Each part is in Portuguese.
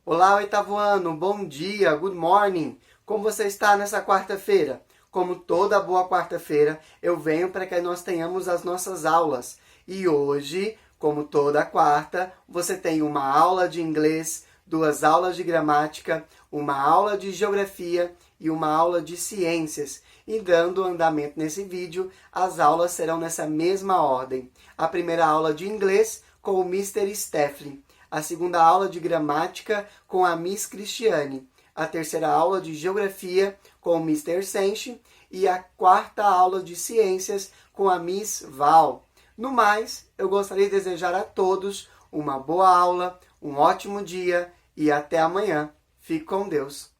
Olá, oitavo ano, bom dia, good morning. Como você está nessa quarta-feira? Como toda boa quarta-feira, eu venho para que nós tenhamos as nossas aulas. E hoje, como toda quarta, você tem uma aula de inglês, duas aulas de gramática, uma aula de geografia e uma aula de ciências. E dando andamento nesse vídeo, as aulas serão nessa mesma ordem. A primeira aula de inglês com o Mr. Stefflin. A segunda aula de gramática com a Miss Cristiane, a terceira aula de geografia com o Mr. Senchi e a quarta aula de ciências com a Miss Val. No mais, eu gostaria de desejar a todos uma boa aula, um ótimo dia e até amanhã. Fique com Deus.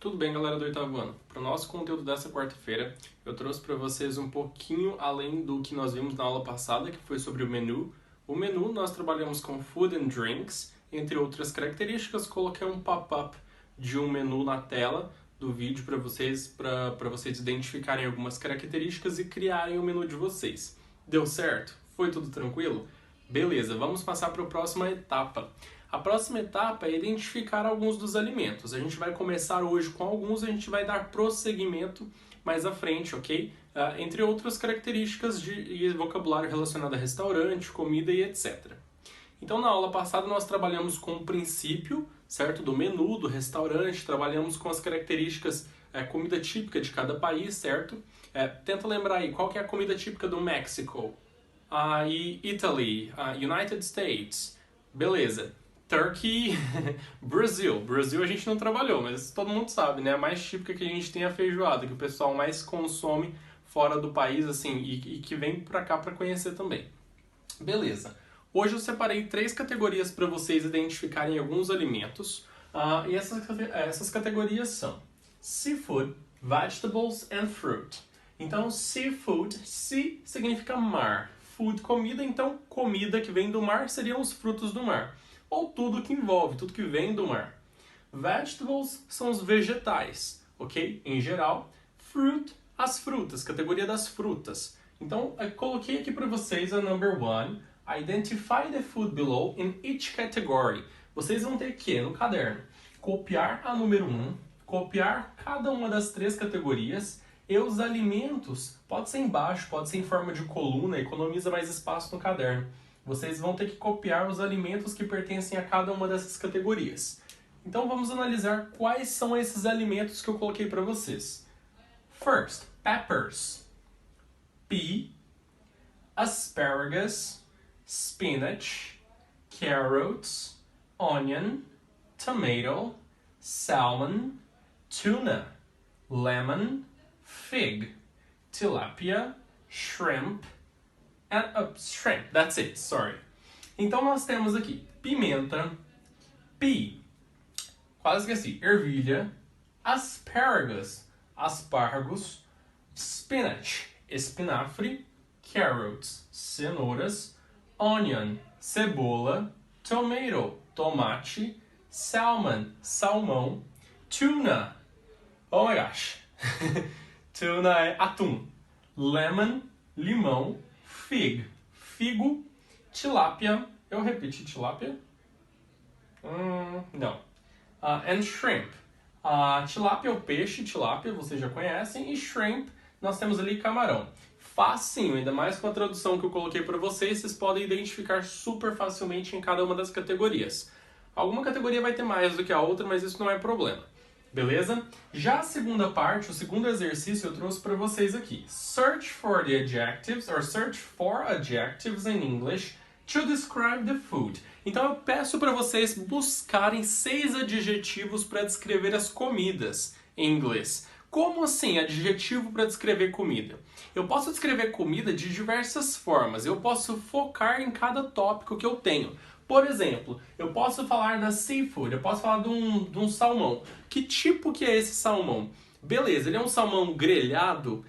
Tudo bem, galera do oitavo ano? Para o nosso conteúdo dessa quarta-feira, eu trouxe para vocês um pouquinho além do que nós vimos na aula passada, que foi sobre o menu. O menu nós trabalhamos com food and drinks, entre outras características. Coloquei um pop-up de um menu na tela do vídeo para vocês identificarem algumas características e criarem o menu de vocês. Deu certo? Foi tudo tranquilo? Beleza, vamos passar para a próxima etapa. A próxima etapa é identificar alguns dos alimentos. A gente vai começar hoje com alguns, a gente vai dar prosseguimento mais à frente, ok? Entre outras características de vocabulário relacionado a restaurante, comida e etc. Então, na aula passada, nós trabalhamos com o princípio, certo? Do menu, do restaurante, trabalhamos com as características, comida típica de cada país, certo? Tenta lembrar aí, qual que é a comida típica do México? E Italy, United States, beleza. Turkey, Brasil a gente não trabalhou, mas todo mundo sabe, né? A mais típica que a gente tem é a feijoada, que o pessoal mais consome fora do país, assim, e que vem pra cá pra conhecer também. Beleza. Hoje eu separei 3 categorias para vocês identificarem alguns alimentos, e essas categorias são Seafood, Vegetables and Fruit. Então, Seafood, sea significa mar, food, comida, então comida que vem do mar seriam os frutos do mar. Ou tudo que envolve, tudo que vem do mar. Vegetables são os vegetais, ok? Em geral. Fruit, as frutas, categoria das frutas. Então, eu coloquei aqui para vocês a number 1. Identify the food below in each category. Vocês vão ter que, no caderno, copiar a número 1, copiar cada uma das 3 categorias e os alimentos, pode ser embaixo, pode ser em forma de coluna, economiza mais espaço no caderno. Vocês vão ter que copiar os alimentos que pertencem a cada uma dessas categorias. Então vamos analisar quais são esses alimentos que eu coloquei para vocês. First, peppers. Pea, asparagus, spinach, carrots, onion, tomato, salmon, tuna, lemon, fig, tilapia, shrimp, shrimp, that's it, sorry. Então nós temos aqui pimenta, pea, quase esqueci, ervilha, asparagus, aspargos, spinach, espinafre, carrots, cenouras, onion, cebola, tomato, tomate, salmon, salmão, tuna, oh my gosh, tuna é atum, lemon, limão, fig, figo, tilápia, eu repeti tilápia? Não. And shrimp. Tilápia é o peixe, tilápia, vocês já conhecem, e shrimp, nós temos ali camarão. Facinho, ainda mais com a tradução que eu coloquei para vocês, vocês podem identificar super facilmente em cada uma das categorias. Alguma categoria vai ter mais do que a outra, mas isso não é problema. Beleza? Já a segunda parte, o segundo exercício eu trouxe para vocês aqui. Search for the adjectives, or search for adjectives in English to describe the food. Então eu peço para vocês buscarem 6 adjetivos para descrever as comidas em inglês. Como assim adjetivo para descrever comida? Eu posso descrever comida de diversas formas. Eu posso focar em cada tópico que eu tenho. Por exemplo, eu posso falar da seafood, eu posso falar de um salmão. Que tipo que é esse salmão? Beleza, ele é um salmão grelhado?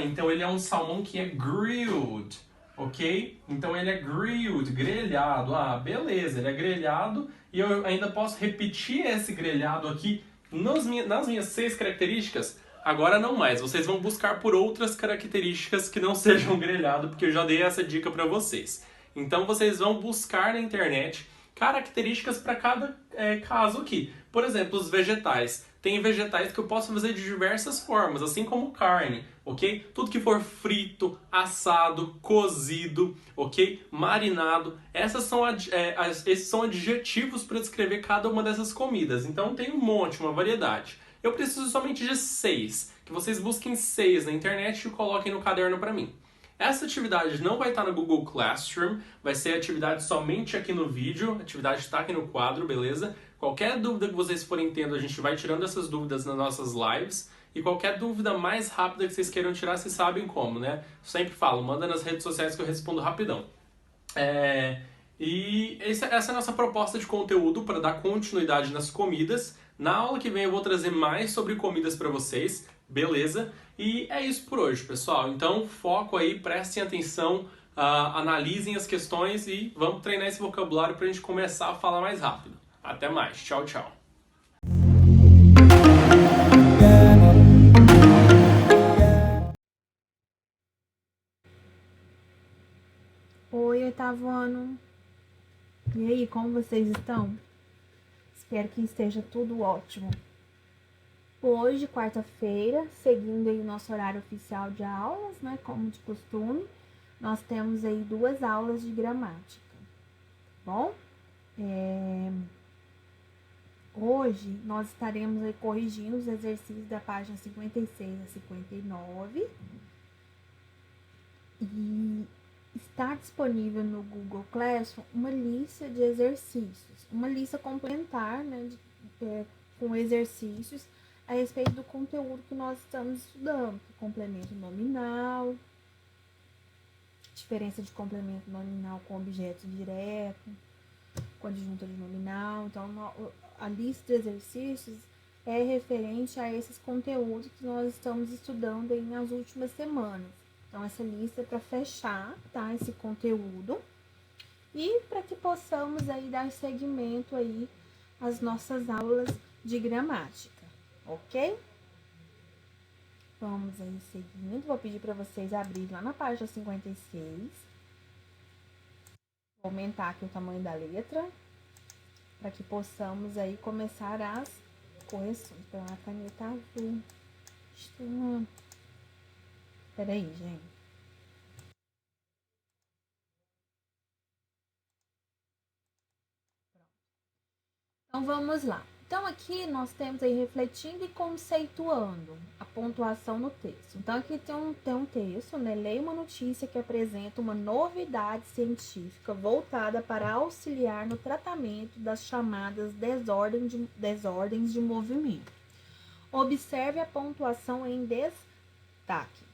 Então ele é um salmão que é grilled, ok? Então ele é grilled, grelhado. Beleza, ele é grelhado e eu ainda posso repetir esse grelhado aqui nas minhas 6 características. Agora não mais. Vocês vão buscar por outras características que não sejam grelhado, porque eu já dei essa dica para vocês. Então vocês vão buscar na internet características para cada caso aqui. Por exemplo, os vegetais. Tem vegetais que eu posso fazer de diversas formas, assim como carne, ok? Tudo que for frito, assado, cozido, ok? Marinado. Esses são adjetivos para descrever cada uma dessas comidas. Então tem um monte, uma variedade. Eu preciso somente de 6. Que vocês busquem 6 na internet e coloquem no caderno para mim. Essa atividade não vai estar no Google Classroom, vai ser atividade somente aqui no vídeo, a atividade está aqui no quadro, beleza? Qualquer dúvida que vocês forem tendo, a gente vai tirando essas dúvidas nas nossas lives. E qualquer dúvida mais rápida que vocês queiram tirar, vocês sabem como, né? Sempre falo, manda nas redes sociais que eu respondo rapidão. Essa é a nossa proposta de conteúdo para dar continuidade nas comidas. Na aula que vem eu vou trazer mais sobre comidas para vocês, beleza? E é isso por hoje, pessoal. Então, foco aí, prestem atenção, analisem as questões e vamos treinar esse vocabulário para a gente começar a falar mais rápido. Até mais. Tchau, tchau. Oi, oitavo ano. E aí, como vocês estão? Espero que esteja tudo ótimo. Hoje, quarta-feira, seguindo aí o nosso horário oficial de aulas, né, como de costume, nós temos aí 2 aulas de gramática, tá bom? Hoje, nós estaremos aí corrigindo os exercícios da página 56 a 59 e está disponível no Google Classroom uma lista de exercícios, uma lista complementar, né, com exercícios a respeito do conteúdo que nós estamos estudando, complemento nominal, diferença de complemento nominal com objeto direto, com adjunta de nominal. Então, a lista de exercícios é referente a esses conteúdos que nós estamos estudando aí nas últimas semanas. Então, essa lista é para fechar, tá, esse conteúdo e para que possamos aí dar seguimento aí às nossas aulas de gramática, ok? Vamos aí seguindo, vou pedir para vocês abrirem lá na página 56. Vou aumentar aqui o tamanho da letra para que possamos aí começar as correções. Então, a caneta azul. Peraí, gente. Então, vamos lá. Então, aqui nós temos aí refletindo e conceituando a pontuação no texto. Então, aqui tem um texto, né? Leia uma notícia que apresenta uma novidade científica voltada para auxiliar no tratamento das chamadas desordens de movimento. Observe a pontuação em destaque.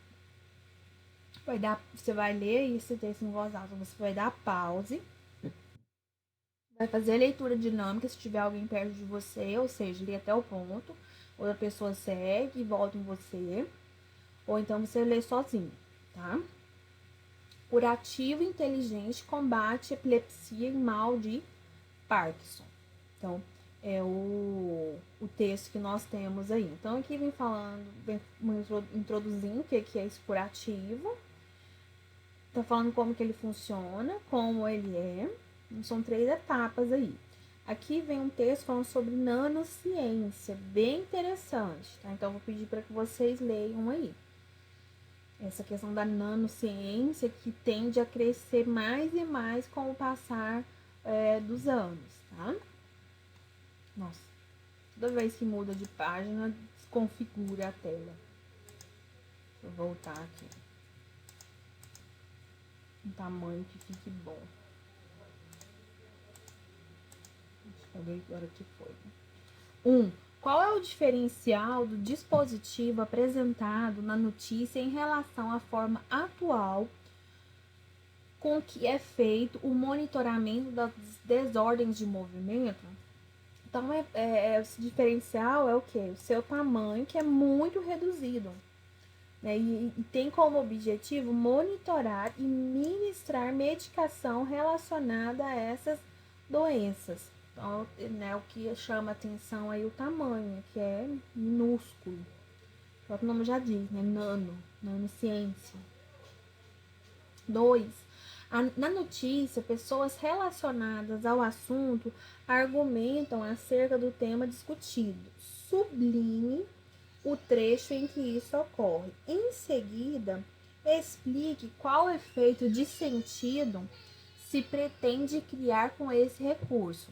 Você vai ler esse texto em voz alta, você vai dar pause. Vai fazer a leitura dinâmica se tiver alguém perto de você, ou seja, lê até o ponto, ou a pessoa segue e volta em você, ou então você lê sozinho, tá? Curativo inteligente combate epilepsia e mal de Parkinson. Então, é o texto que nós temos aí. Então, aqui vem introduzindo o que é esse curativo, tá falando como que ele funciona, como ele é. São 3 etapas aí. Aqui vem um texto falando sobre nanociência, bem interessante, tá? Então, vou pedir para que vocês leiam aí. Essa questão da nanociência que tende a crescer mais e mais com o passar dos anos, tá? Nossa, toda vez que muda de página, desconfigura a tela. Vou voltar aqui. Um tamanho que fique bom. Agora que foi. Qual é o diferencial do dispositivo apresentado na notícia em relação à forma atual com que é feito o monitoramento das desordens de movimento? Então, esse diferencial é o quê? O seu tamanho, que é muito reduzido, né? E tem como objetivo monitorar e ministrar medicação relacionada a essas doenças. Então, né, o que chama atenção aí o tamanho, que é minúsculo. próprio nome já diz, né? Nanociência. 2. Na notícia, pessoas relacionadas ao assunto argumentam acerca do tema discutido. Sublinhe o trecho em que isso ocorre. Em seguida, explique qual efeito de sentido se pretende criar com esse recurso.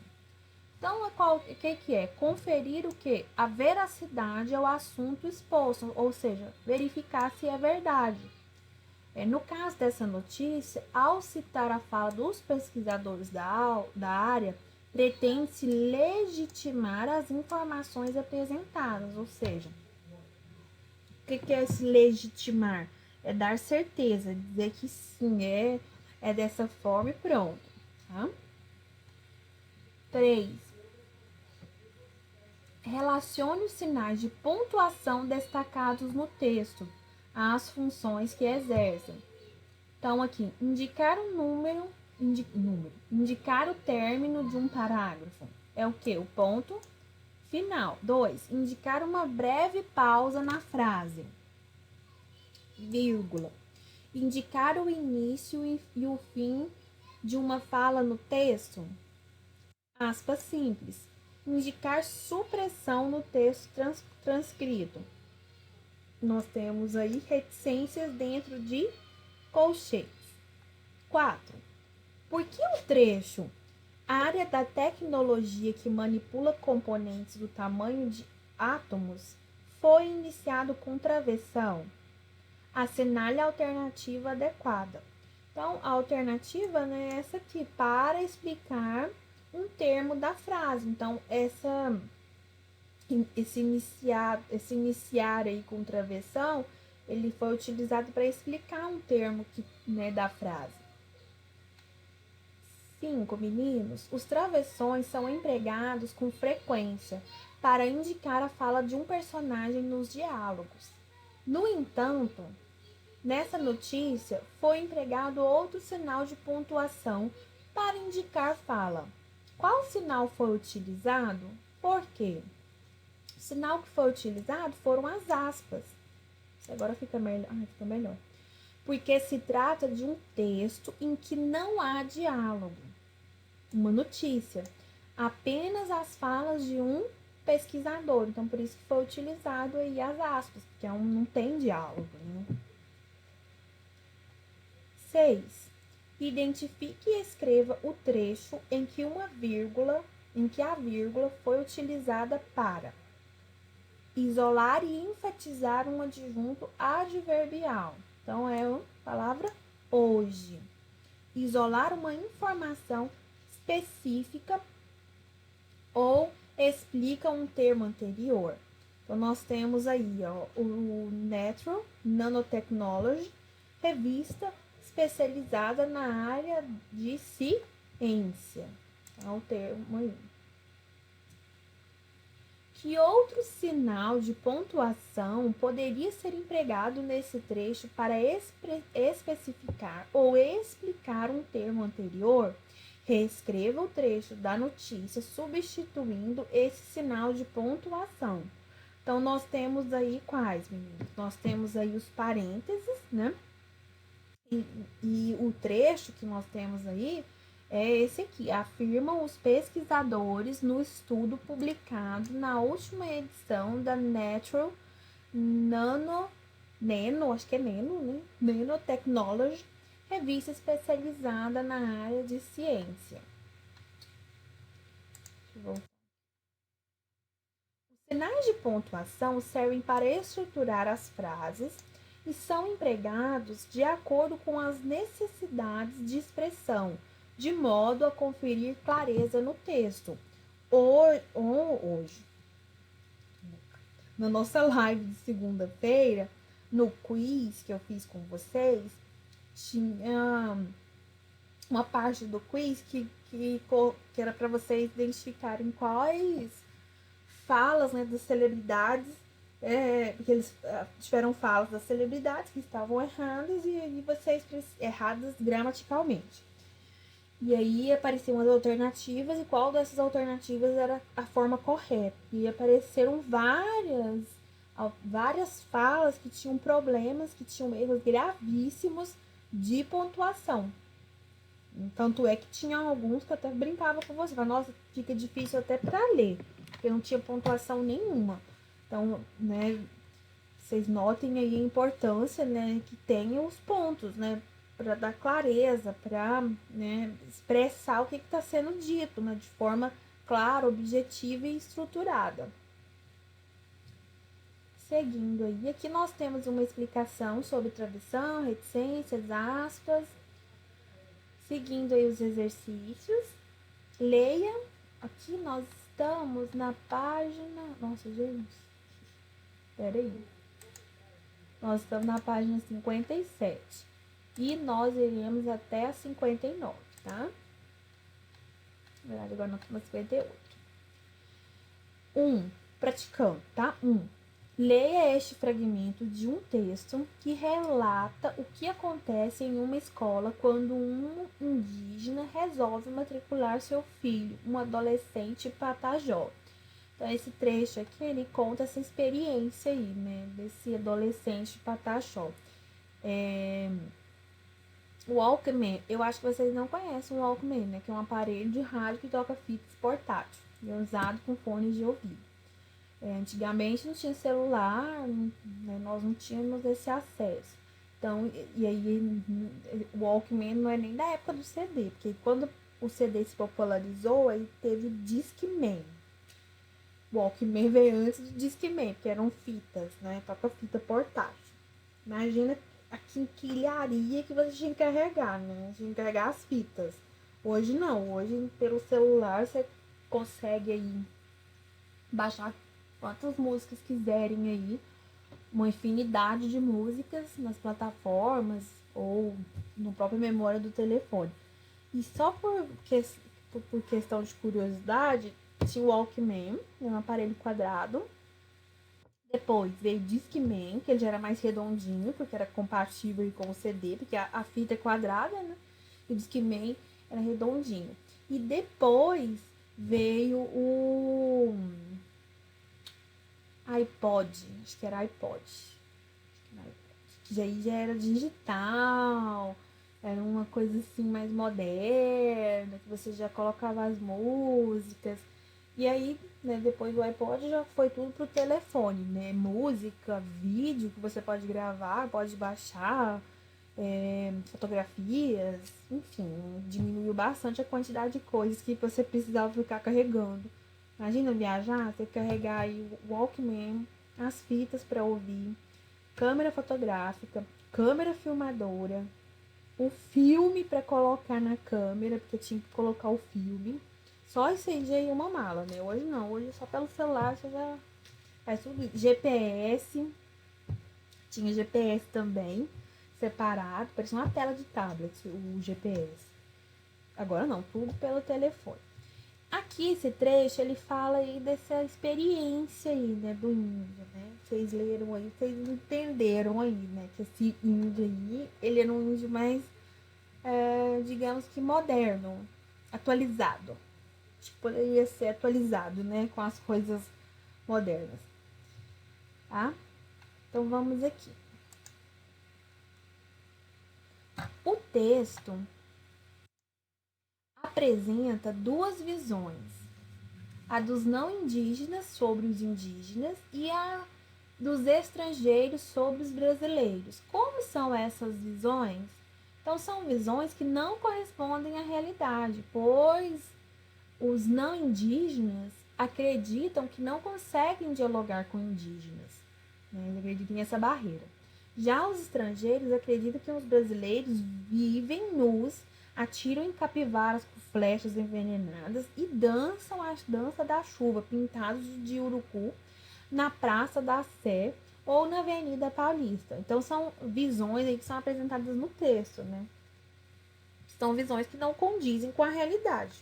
Então, o que é? Conferir o quê? A veracidade ao assunto exposto, ou seja, verificar se é verdade. No caso dessa notícia, ao citar a fala dos pesquisadores da área, pretende-se legitimar as informações apresentadas, ou seja, o que é esse legitimar? É dar certeza, dizer que sim, é dessa forma e pronto. Tá? 3. Relacione os sinais de pontuação destacados no texto às funções que exercem. Então, aqui, indicar um número, indicar o término de um parágrafo. É o que? O ponto final. 2. Indicar uma breve pausa na frase. Vírgula. Indicar o início e o fim de uma fala no texto. Aspas simples. Indicar supressão no texto transcrito. Nós temos aí reticências dentro de colchetes. 4. Por que o trecho a área da tecnologia que manipula componentes do tamanho de átomos foi iniciado com travessão? Assinale a alternativa adequada. Então, a alternativa é essa aqui, para explicar um termo da frase. Então, esse iniciar aí com travessão, ele foi utilizado para explicar um termo da frase. 5, meninos. Os travessões são empregados com frequência para indicar a fala de um personagem nos diálogos. No entanto, nessa notícia foi empregado outro sinal de pontuação para indicar fala. Qual sinal foi utilizado? Por quê? O sinal que foi utilizado foram as aspas. Isso agora fica melhor. Porque se trata de um texto em que não há diálogo. Uma notícia. Apenas as falas de um pesquisador. Então, por isso que foi utilizado aí as aspas, porque não tem diálogo, né? 6. Identifique e escreva o trecho em que a vírgula foi utilizada para isolar e enfatizar um adjunto adverbial. Então, é a palavra hoje. Isolar uma informação específica ou explica um termo anterior. Então, nós temos aí o Natural Nanotechnology, revista especializada na área de ciência. É o termo aí. Que outro sinal de pontuação poderia ser empregado nesse trecho para especificar ou explicar um termo anterior? Reescreva o trecho da notícia substituindo esse sinal de pontuação. Então, nós temos aí quais, meninos? Nós temos aí os parênteses, né? E o trecho que nós temos aí é esse aqui. Afirmam os pesquisadores no estudo publicado na última edição da Natural acho que é né? Nanotechnology, revista especializada na área de ciência. Os sinais de pontuação servem para estruturar as frases e são empregados de acordo com as necessidades de expressão, de modo a conferir clareza no texto. Hoje, na nossa live de segunda-feira, no quiz que eu fiz com vocês, tinha uma parte do quiz que era para vocês identificarem quais falas, né, das celebridades, porque eles tiveram falas das celebridades que estavam erradas e vocês erradas gramaticalmente. E aí apareciam as alternativas e qual dessas alternativas era a forma correta. E apareceram várias várias falas que tinham problemas, que tinham erros gravíssimos de pontuação. Tanto é que tinha alguns que eu até brincava com você. Nossa, fica difícil até para ler, porque não tinha pontuação nenhuma. Então, né, vocês notem aí a importância, né, que tem os pontos, né, para dar clareza, para, né, expressar o que está sendo dito, né, de forma clara, objetiva e estruturada. Seguindo aí, aqui nós temos uma explicação sobre tradução, reticências, aspas. Seguindo aí os exercícios, leia. Aqui nós estamos na página... Nossa, gente. Peraí. Nós estamos na página 57. E nós iremos até a 59, tá? Na verdade, agora nós estamos na 58. 1. Praticando, tá? 1. Leia este fragmento de um texto que relata o que acontece em uma escola quando um indígena resolve matricular seu filho, um adolescente patajó. Então, esse trecho aqui, ele conta essa experiência aí, né, desse adolescente pataxó. O Walkman, eu acho que vocês não conhecem o Walkman, né, que é um aparelho de rádio que toca fitas portátil e é usado com fones de ouvido. Antigamente não tinha celular, né, nós não tínhamos esse acesso. Então, e aí o Walkman não é nem da época do CD, porque quando o CD se popularizou, aí teve o Discman. O Walkman veio antes do Discman, porque eram fitas, né? Toca-fita portátil. Imagina a quinquilharia que você tinha que carregar, né? Tinha que carregar as fitas. Hoje não, hoje pelo celular você consegue aí baixar quantas músicas quiserem aí, uma infinidade de músicas nas plataformas ou no próprio memória do telefone. E só por questão de curiosidade, tinha o Walkman, um aparelho quadrado. Depois veio o Discman, que ele já era mais redondinho, porque era compatível com o CD, porque a fita é quadrada, né? E o Discman era redondinho. E depois veio o iPod, acho que era iPod. Que aí já era digital, era uma coisa assim mais moderna, que você já colocava as músicas. E aí, né, depois do iPod já foi tudo pro telefone, né? Música, vídeo que você pode gravar, pode baixar, fotografias, enfim, diminuiu bastante a quantidade de coisas que você precisava ficar carregando. Imagina viajar, você carregar aí o Walkman, as fitas para ouvir, câmera fotográfica, câmera filmadora, o filme para colocar na câmera, porque tinha que colocar o filme. Só isso aí já ia uma mala, né? Hoje não, hoje só pelo celular você já faz tudo. GPS, tinha GPS também, separado, parecia uma tela de tablet, o GPS. Agora não, tudo pelo telefone. Aqui, esse trecho, ele fala aí dessa experiência aí, né, do índio, né? Vocês leram aí, vocês entenderam aí, né? Que esse índio aí, ele era um índio mais, digamos que moderno, atualizado. Acho que poderia ser atualizado, né? Com as coisas modernas, tá? Então, vamos aqui. O texto apresenta duas visões. A dos não indígenas sobre os indígenas e a dos estrangeiros sobre os brasileiros. Como são essas visões? Então, são visões que não correspondem à realidade, pois os não indígenas acreditam que não conseguem dialogar com indígenas, né? Eles acreditam nessa barreira. Já os estrangeiros acreditam que os brasileiros vivem nus, atiram em capivaras com flechas envenenadas e dançam a dança da chuva, pintados de urucu, na Praça da Sé ou na Avenida Paulista. Então, são visões aí que são apresentadas no texto, né? São visões que não condizem com a realidade.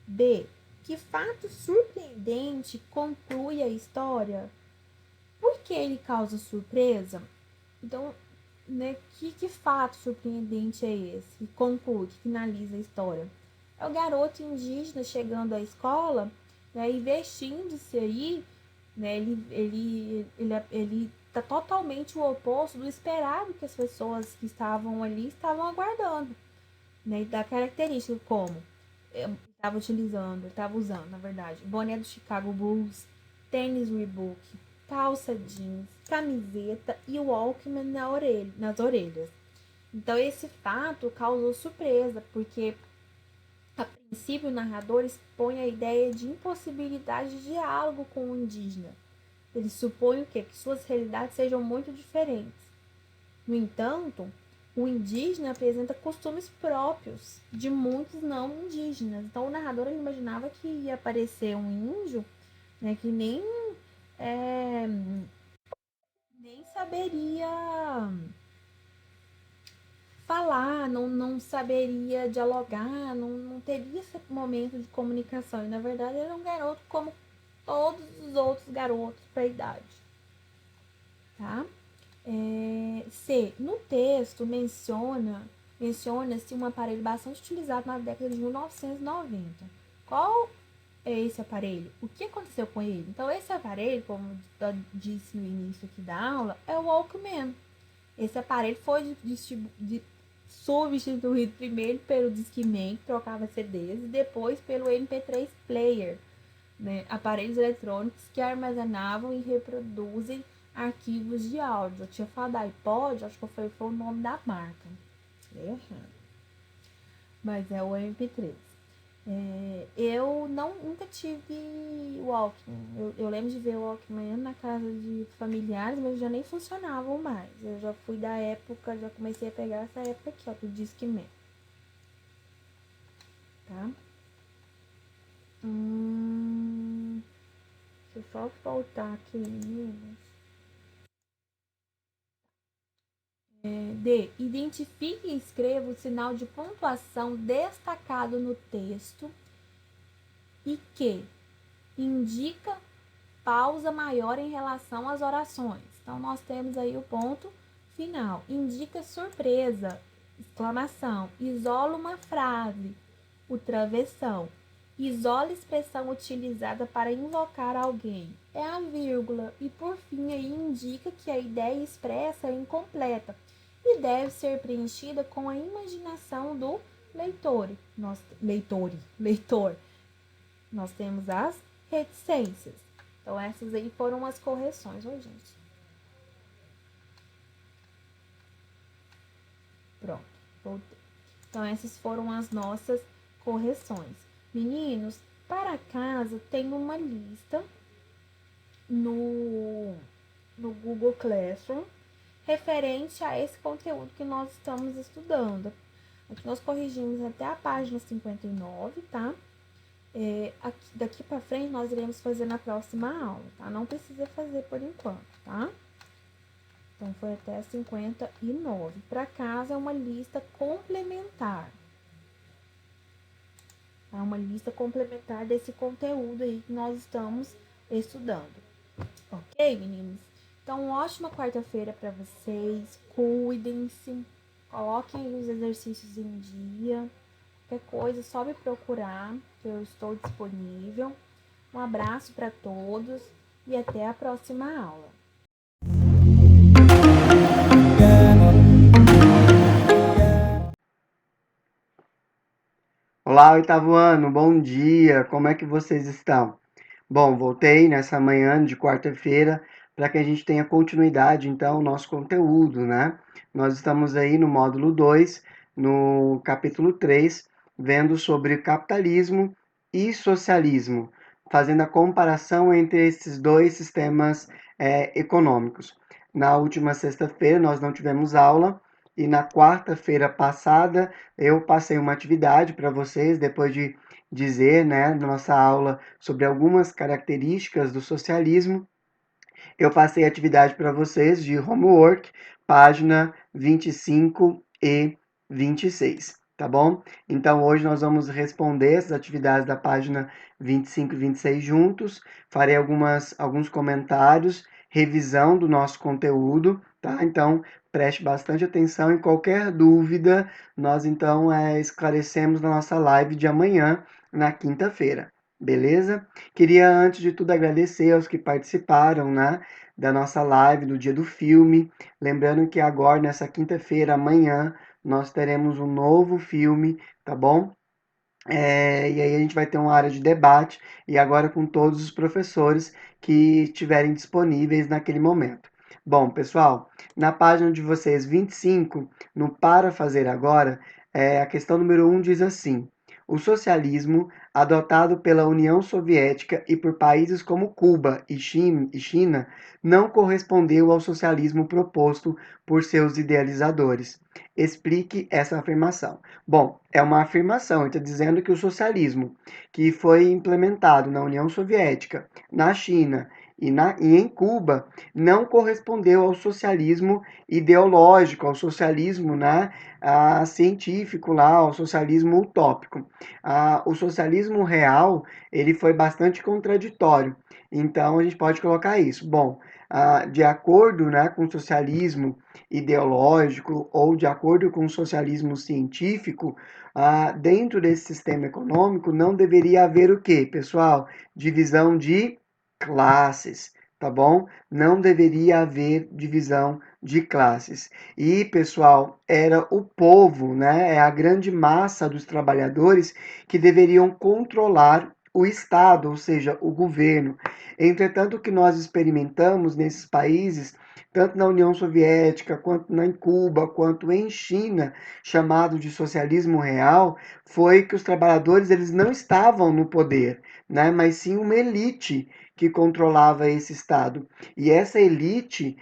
B. Que fato surpreendente conclui a história? Por que ele causa surpresa? Então, né, que fato surpreendente é esse? Que conclui, que finaliza a história? É o garoto indígena chegando à escola, né, e vestindo-se aí né? Ele tá totalmente o oposto do esperado que as pessoas que estavam ali estavam aguardando, né? E da característica como estava usando, na verdade, boné do Chicago Bulls, tênis Reebok, calça jeans, camiseta e o Walkman nas orelhas. Então esse fato causou surpresa, porque a princípio o narrador expõe a ideia de impossibilidade de diálogo com o indígena. Ele supõe o quê? Que suas realidades sejam muito diferentes. No entanto, o indígena apresenta costumes próprios de muitos não indígenas. Então o narrador ele imaginava que ia aparecer um índio, né, que é, nem saberia falar, não saberia dialogar, não teria esse momento de comunicação. E na verdade ele era um garoto como todos os outros garotos para a idade. Tá? No texto menciona-se um aparelho bastante utilizado na década de 1990. Qual é esse aparelho? O que aconteceu com ele? Então, esse aparelho, como eu disse no início aqui da aula, é o Walkman. Esse aparelho foi substituído primeiro pelo Discman, que trocava CDs, e depois pelo MP3 Player, né? Aparelhos eletrônicos que armazenavam e reproduzem arquivos de áudio. Eu tinha falado iPod, acho que foi o nome da marca. Mas é o MP3. Eu nunca tive Walkman. Eu lembro de ver o Walkman na casa de familiares, mas já nem funcionavam mais. Eu já fui da época, já comecei a pegar essa época aqui, ó, do Discman. Tá? Deixa eu só voltar aqui, meninas. D. Identifique e escreva o sinal de pontuação destacado no texto e que indica pausa maior em relação às orações. Então, nós temos aí o ponto final. Indica surpresa, exclamação. Isola uma frase, o travessão. Isola a expressão utilizada para invocar alguém. É a vírgula. E, por fim, aí indica que a ideia expressa é incompleta e deve ser preenchida com a imaginação do leitor. Nós temos as reticências. Então, essas aí foram as correções. Oi, gente. Pronto, voltei. Então, essas foram as nossas correções. Meninos, para casa tem uma lista no Google Classroom referente a esse conteúdo que nós estamos estudando. Aqui nós corrigimos até a página 59, tá? Daqui para frente nós iremos fazer na próxima aula, tá? Não precisa fazer por enquanto, tá? Então, foi até 59. Para casa é uma lista complementar. É uma lista complementar desse conteúdo aí que nós estamos estudando. Ok, meninos? Então, ótima quarta-feira para vocês. Cuidem-se. Coloquem aí os exercícios em dia. Qualquer coisa, só me procurar, que eu estou disponível. Um abraço para todos e até a próxima aula. Olá, oitavo ano, bom dia, como é que vocês estão? Bom, voltei nessa manhã de quarta-feira para que a gente tenha continuidade, então, nosso conteúdo, né? Nós estamos aí no módulo 2, no capítulo 3, vendo sobre capitalismo e socialismo, fazendo a comparação entre esses dois sistemas econômicos. Na última sexta-feira nós não tivemos aula, e na quarta-feira passada eu passei uma atividade para vocês, depois de dizer, né, na nossa aula sobre algumas características do socialismo. Eu passei a atividade para vocês de homework, página 25 e 26, tá bom? Então hoje nós vamos responder essas atividades da página 25 e 26 juntos. Farei alguns comentários, revisão do nosso conteúdo, tá? Então preste bastante atenção em qualquer dúvida, nós então esclarecemos na nossa live de amanhã, na quinta-feira, Beleza? Queria, antes de tudo, agradecer aos que participaram, né, da nossa live do dia do filme. Lembrando que agora, nessa quinta-feira, amanhã, nós teremos um novo filme, tá bom? E aí a gente vai ter uma área de debate, e agora com todos os professores que estiverem disponíveis naquele momento. Bom, pessoal, na página de vocês 25, no Para Fazer Agora, a questão número 1 diz assim: o socialismo, adotado pela União Soviética e por países como Cuba e China, não correspondeu ao socialismo proposto por seus idealizadores. Explique essa afirmação. Bom, é uma afirmação, ele está dizendo que o socialismo que foi implementado na União Soviética, na China e em Cuba não correspondeu ao socialismo ideológico, ao socialismo, né, científico lá, ao socialismo utópico. O socialismo real, ele foi bastante contraditório. Então a gente pode colocar isso. Bom, de acordo, né, com o socialismo ideológico ou de acordo com o socialismo científico, dentro desse sistema econômico não deveria haver o quê, pessoal? Divisão de classes, tá bom? Não deveria haver divisão de classes. E, pessoal, era o povo, né? É a grande massa dos trabalhadores que deveriam controlar o Estado, ou seja, o governo. Entretanto, o que nós experimentamos nesses países, tanto na União Soviética, quanto em Cuba, quanto em China, chamado de socialismo real, foi que os trabalhadores eles não estavam no poder, né, mas sim uma elite que controlava esse Estado. E essa elite,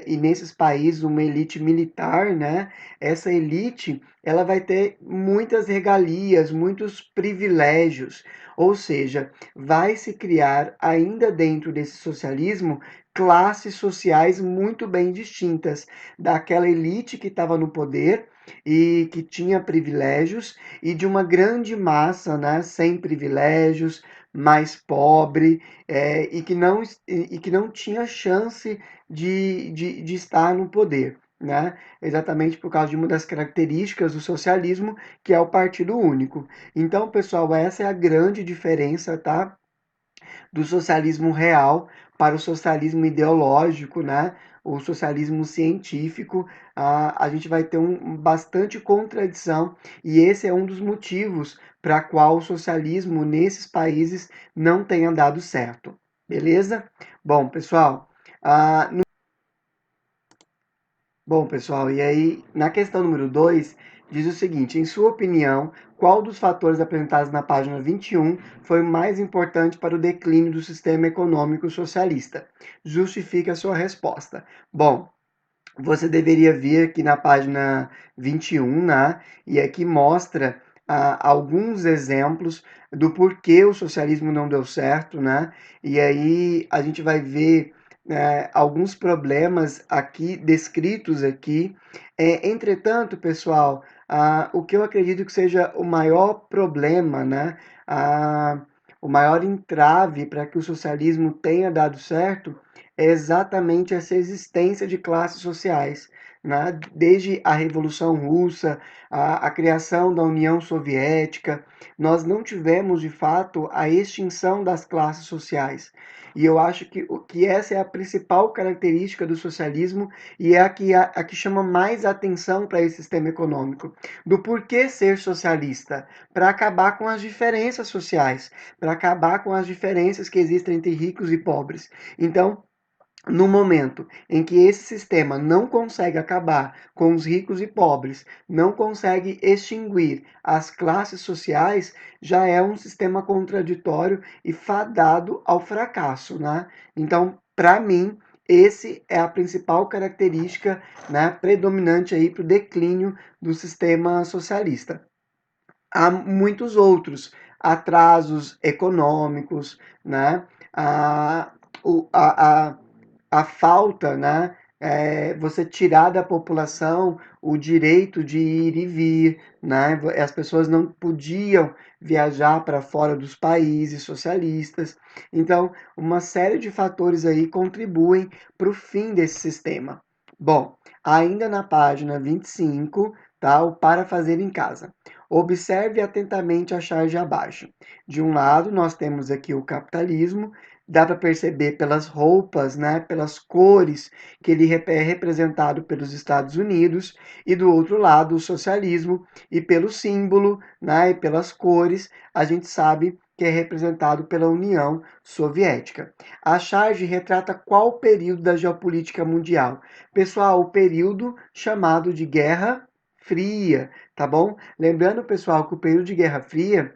e nesses países, uma elite militar, né, essa elite ela vai ter muitas regalias, muitos privilégios, ou seja, vai se criar ainda dentro desse socialismo classes sociais muito bem distintas daquela elite que estava no poder e que tinha privilégios e de uma grande massa, né, sem privilégios, mais pobre, e que não tinha chance de estar no poder. Né? Exatamente por causa de uma das características do socialismo, que é o partido único. Então, pessoal, essa é a grande diferença, tá? Do socialismo real para o socialismo ideológico, né? O socialismo científico, a gente vai ter bastante contradição, e esse é um dos motivos para qual o socialismo nesses países não tenha dado certo. Beleza? Bom, pessoal, Bom, pessoal, e aí, na questão número 2, diz o seguinte: em sua opinião, qual dos fatores apresentados na página 21 foi o mais importante para o declínio do sistema econômico socialista? Justifique a sua resposta. Bom, você deveria vir aqui na página 21, né? E aqui mostra alguns exemplos do porquê o socialismo não deu certo, né? E aí a gente vai ver alguns problemas aqui descritos aqui. Entretanto, pessoal, o que eu acredito que seja o maior problema, né? O maior entrave para que o socialismo tenha dado certo é exatamente essa existência de classes sociais. Né? Desde a Revolução Russa, a criação da União Soviética, nós não tivemos de fato a extinção das classes sociais. E eu acho que essa é a principal característica do socialismo e é a que chama mais atenção para esse sistema econômico. Do porquê ser socialista? Para acabar com as diferenças sociais, para acabar com as diferenças que existem entre ricos e pobres. Então, no momento em que esse sistema não consegue acabar com os ricos e pobres, não consegue extinguir as classes sociais, já é um sistema contraditório e fadado ao fracasso, né? Então, para mim, esse é a principal característica, né, predominante aí para o declínio do sistema socialista. Há muitos outros atrasos econômicos, né? A, o, a falta, né? Você tirar da população o direito de ir e vir, né? As pessoas não podiam viajar para fora dos países socialistas. Então, uma série de fatores aí contribuem para o fim desse sistema. Bom, ainda na página 25, tá? O para fazer em casa. Observe atentamente a charge abaixo. De um lado, nós temos aqui o capitalismo, dá para perceber pelas roupas, né, pelas cores, que ele é representado pelos Estados Unidos, e do outro lado, o socialismo, e pelo símbolo, né, e pelas cores, a gente sabe que é representado pela União Soviética. A charge retrata qual período da geopolítica mundial? Pessoal, o período chamado de Guerra Fria, tá bom? Lembrando, pessoal, que o período de Guerra Fria,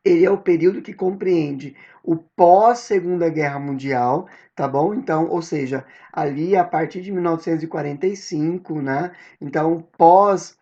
ele é o período que compreende o pós-Segunda Guerra Mundial, tá bom? Então, ou seja, ali a partir de 1945, né? Então, pós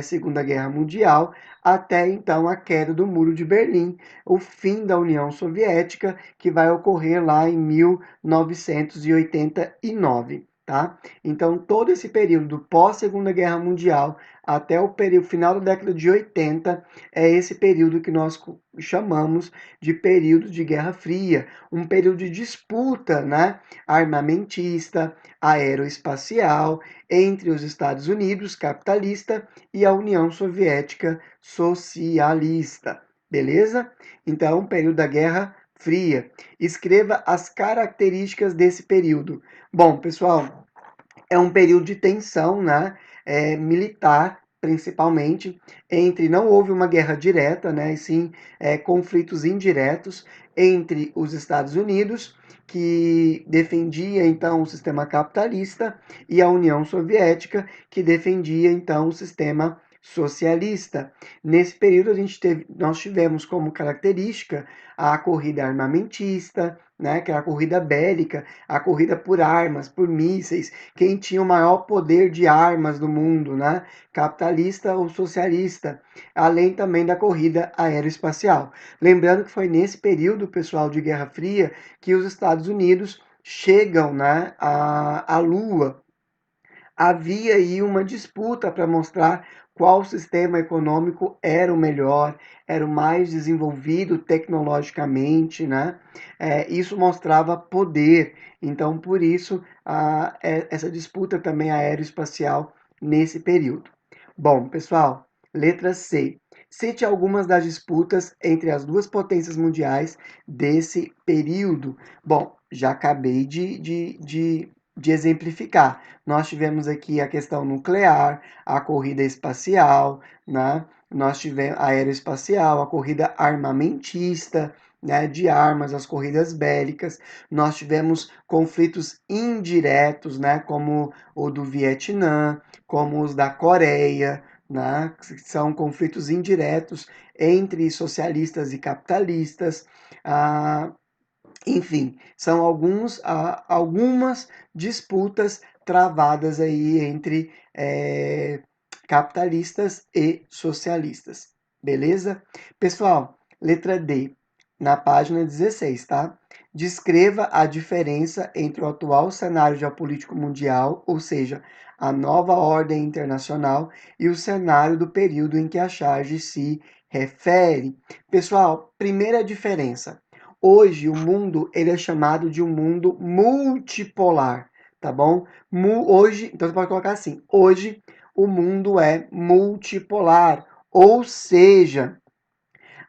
Segunda Guerra Mundial, até então a queda do Muro de Berlim, o fim da União Soviética, que vai ocorrer lá em 1989. Tá? Então, todo esse período do pós-Segunda Guerra Mundial até o período final da década de 80 é esse período que nós chamamos de período de Guerra Fria, um período de disputa, né, armamentista, aeroespacial entre os Estados Unidos capitalista e a União Soviética socialista. Beleza? Então, período da Guerra Fria. Escreva as características desse período. Bom, pessoal, é um período de tensão, né, militar, principalmente, não houve uma guerra direta, né, e sim conflitos indiretos entre os Estados Unidos, que defendia então o sistema capitalista, e a União Soviética, que defendia então o sistema socialista. Nesse período nós tivemos como característica a corrida armamentista, né, que é a corrida bélica, a corrida por armas, por mísseis, quem tinha o maior poder de armas do mundo, né? Capitalista ou socialista, além também da corrida aeroespacial. Lembrando que foi nesse período, pessoal, de Guerra Fria, que os Estados Unidos chegam, né, à Lua. Havia aí uma disputa para mostrar qual sistema econômico era o melhor, era o mais desenvolvido tecnologicamente, né? Isso mostrava poder. Então, por isso, essa disputa também aeroespacial nesse período. Bom, pessoal, letra C. Cite algumas das disputas entre as duas potências mundiais desse período. Bom, já acabei de exemplificar. Nós tivemos aqui a questão nuclear, a corrida espacial, né? Nós tivemos a aeroespacial, a corrida armamentista, né, de armas, as corridas bélicas. Nós tivemos conflitos indiretos, né, como o do Vietnã, como os da Coreia, né, que são conflitos indiretos entre socialistas e capitalistas. Enfim, são algumas disputas travadas aí entre capitalistas e socialistas. Beleza? Pessoal, letra D, na página 16, tá? Descreva a diferença entre o atual cenário geopolítico mundial, ou seja, a nova ordem internacional, e o cenário do período em que a charge se refere. Pessoal, primeira diferença. Hoje o mundo ele é chamado de um mundo multipolar, tá bom? Hoje, então você pode colocar assim: hoje o mundo é multipolar, ou seja,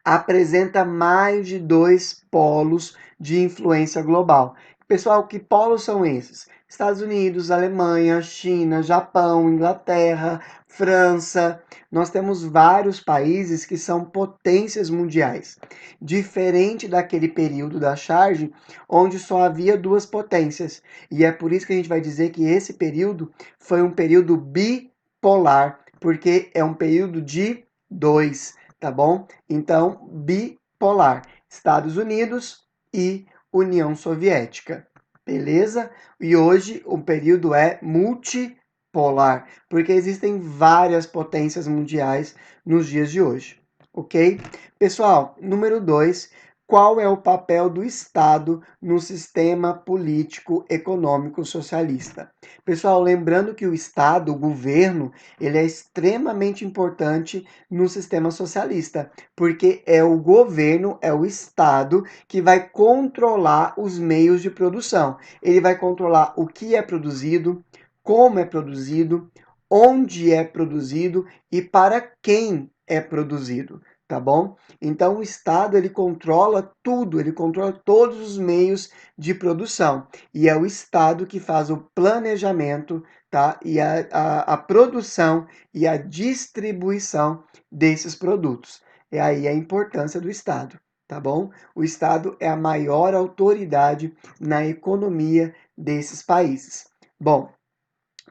apresenta mais de dois polos de influência global. Pessoal, que polos são esses? Estados Unidos, Alemanha, China, Japão, Inglaterra, França. Nós temos vários países que são potências mundiais. Diferente daquele período da charge, onde só havia duas potências. E é por isso que a gente vai dizer que esse período foi um período bipolar, porque é um período de dois, tá bom? Então, bipolar, Estados Unidos e União Soviética, beleza? E hoje o período é multipolar, porque existem várias potências mundiais nos dias de hoje, ok? Pessoal, número 2, qual é o papel do Estado no sistema político econômico socialista? Pessoal, lembrando que o Estado, o governo, ele é extremamente importante no sistema socialista, porque é o governo, é o Estado que vai controlar os meios de produção. Ele vai controlar o que é produzido, como é produzido, onde é produzido e para quem é produzido, tá bom? Então o Estado ele controla tudo, ele controla todos os meios de produção e é o Estado que faz o planejamento, tá? E a produção e a distribuição desses produtos. É aí a importância do Estado, tá bom? O Estado é a maior autoridade na economia desses países. Bom,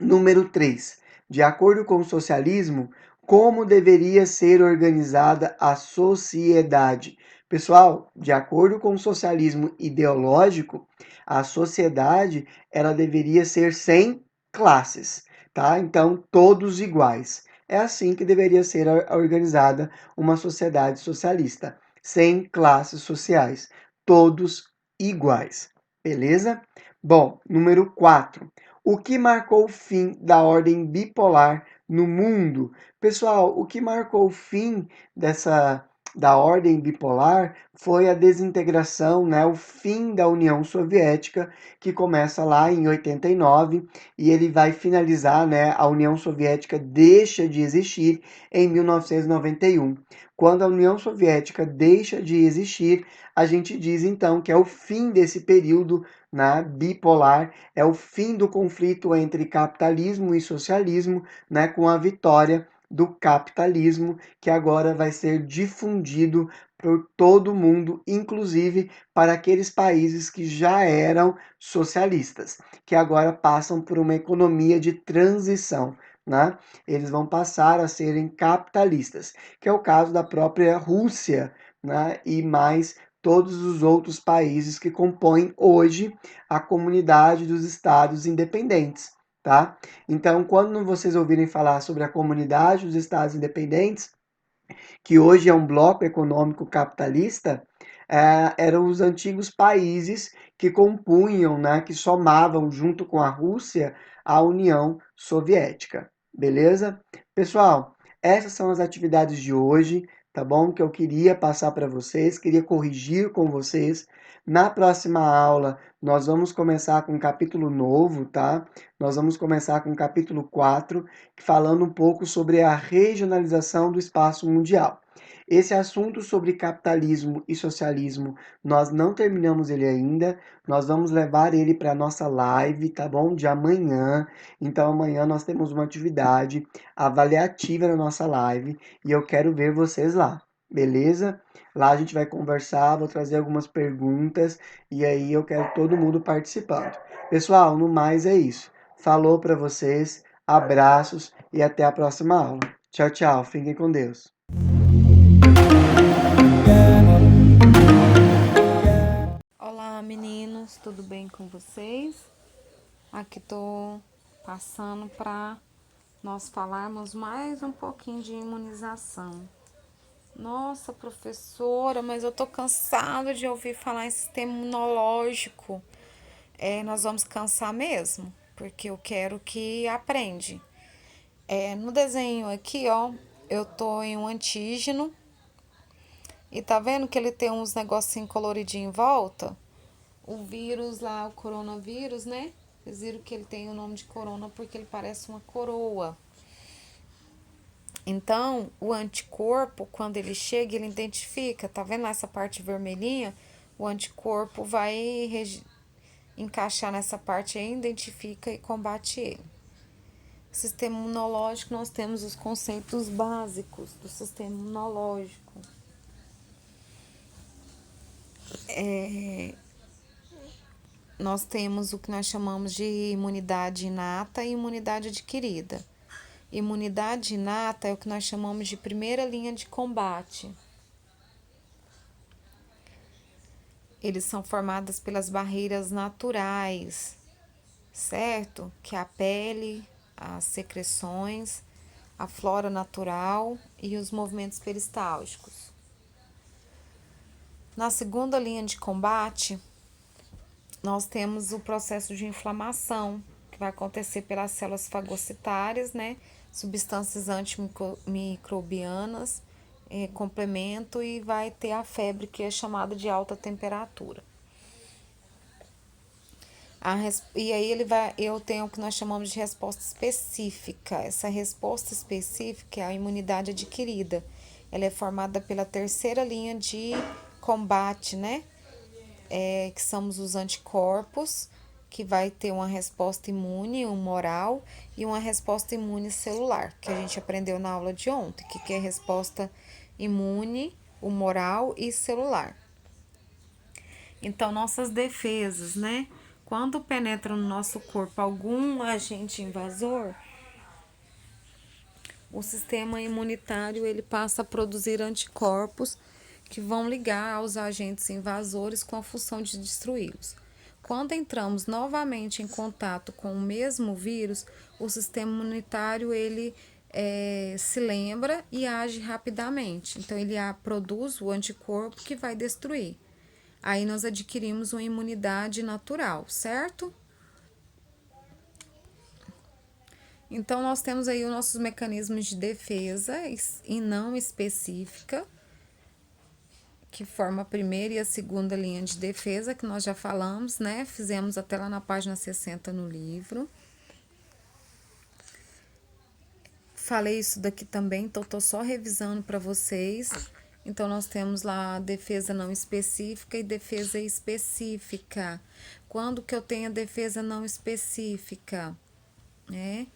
número 3. De acordo com o socialismo, como deveria ser organizada a sociedade? Pessoal, de acordo com o socialismo ideológico, a sociedade ela deveria ser sem classes, tá? Então, todos iguais. É assim que deveria ser organizada uma sociedade socialista, sem classes sociais, todos iguais. Beleza? Bom, número 4. O que marcou o fim da ordem bipolar no mundo? Pessoal, o que marcou o fim da ordem bipolar foi a desintegração, né, o fim da União Soviética, que começa lá em 89 e ele vai finalizar, né, a União Soviética deixa de existir em 1991. Quando a União Soviética deixa de existir, a gente diz então que é o fim desse período, né, bipolar, é o fim do conflito entre capitalismo e socialismo, né, com a vitória do capitalismo, que agora vai ser difundido por todo mundo, inclusive para aqueles países que já eram socialistas, que agora passam por uma economia de transição. Né? Eles vão passar a serem capitalistas, que é o caso da própria Rússia, né? E mais todos os outros países que compõem hoje a comunidade dos estados independentes, tá? Então, quando vocês ouvirem falar sobre a comunidade dos estados independentes, que hoje é um bloco econômico capitalista, eram os antigos países que compunham, né, que somavam junto com a Rússia a União Soviética. Beleza? Pessoal, essas são as atividades de hoje, tá bom? Que eu queria passar para vocês, queria corrigir com vocês. Na próxima aula, nós vamos começar com um capítulo novo, tá? Nós vamos começar com o capítulo 4, falando um pouco sobre a regionalização do espaço mundial. Esse assunto sobre capitalismo e socialismo, nós não terminamos ele ainda, nós vamos levar ele para a nossa live, tá bom? De amanhã. Então, amanhã nós temos uma atividade avaliativa na nossa live e eu quero ver vocês lá, beleza? Lá a gente vai conversar, vou trazer algumas perguntas e aí eu quero todo mundo participando. Pessoal, no mais é isso. Falou para vocês, abraços e até a próxima aula. Tchau, tchau. Fiquem com Deus. Olá meninos, tudo bem com vocês? Aqui tô passando para nós falarmos mais um pouquinho de imunização. Nossa, professora, mas eu tô cansada de ouvir falar em sistema imunológico. Nós vamos cansar mesmo, porque eu quero que aprende. No desenho aqui, ó, eu tô em um antígeno e tá vendo que ele tem uns negocinhos coloridinhos em volta? O vírus lá, o coronavírus, né? Vocês viram que ele tem o nome de corona porque ele parece uma coroa. Então, o anticorpo, quando ele chega, ele identifica, tá vendo essa parte vermelhinha? O anticorpo vai encaixar nessa parte aí, identifica e combate ele. O sistema imunológico, nós temos os conceitos básicos do sistema imunológico. Nós temos o que nós chamamos de imunidade inata e imunidade adquirida. Imunidade inata é o que nós chamamos de primeira linha de combate. Eles são formados pelas barreiras naturais, certo? Que é a pele, as secreções, a flora natural e os movimentos peristálticos. Na segunda linha de combate, nós temos o processo de inflamação, que vai acontecer pelas células fagocitárias, né? Substâncias antimicrobianas, complemento e vai ter a febre, que é chamada de alta temperatura. E aí eu tenho o que nós chamamos de resposta específica. Essa resposta específica é a imunidade adquirida, ela é formada pela terceira linha de combate, né? Que somos os anticorpos, que vai ter uma resposta imune humoral e uma resposta imune celular, que a gente aprendeu na aula de ontem, que é resposta imune, humoral e celular. Então, nossas defesas, né? Quando penetra no nosso corpo algum agente invasor, o sistema imunitário ele passa a produzir anticorpos que vão ligar aos agentes invasores com a função de destruí-los. Quando entramos novamente em contato com o mesmo vírus, o sistema imunitário ele se lembra e age rapidamente. Então, ele produz o anticorpo que vai destruir. Aí nós adquirimos uma imunidade natural, certo? Então, nós temos aí os nossos mecanismos de defesa e não específica, que forma a primeira e a segunda linha de defesa, que nós já falamos, né? Fizemos até lá na página 60 no livro. Falei isso daqui também, então tô só revisando para vocês. Então, nós temos lá a defesa não específica e defesa específica. Quando que eu tenho a defesa não específica? Né?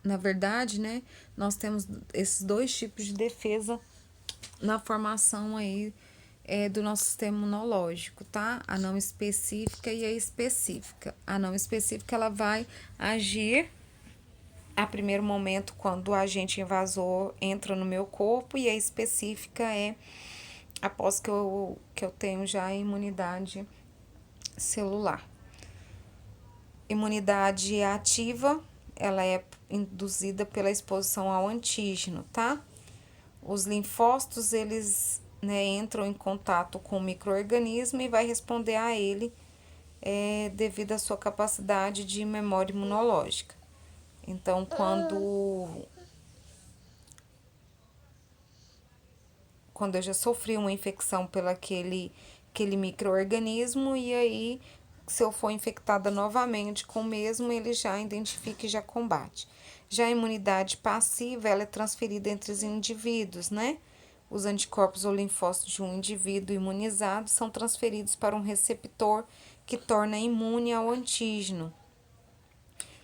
Na verdade, né, nós temos esses dois tipos de defesa na formação aí do nosso sistema imunológico, tá? A não específica e a específica. A não específica, ela vai agir a primeiro momento quando o agente invasor entra no meu corpo, e a específica é após que eu tenho já a imunidade celular. Imunidade ativa, ela é induzida pela exposição ao antígeno, tá? Os linfócitos, eles entram em contato com o micro-organismo e vai responder a ele devido à sua capacidade de memória imunológica. Então, quando eu já sofri uma infecção pelo aquele micro-organismo, e aí, se eu for infectada novamente com o mesmo, ele já identifica e já combate. Já a imunidade passiva, ela é transferida entre os indivíduos, né? Os anticorpos ou linfócitos de um indivíduo imunizado são transferidos para um receptor que torna imune ao antígeno,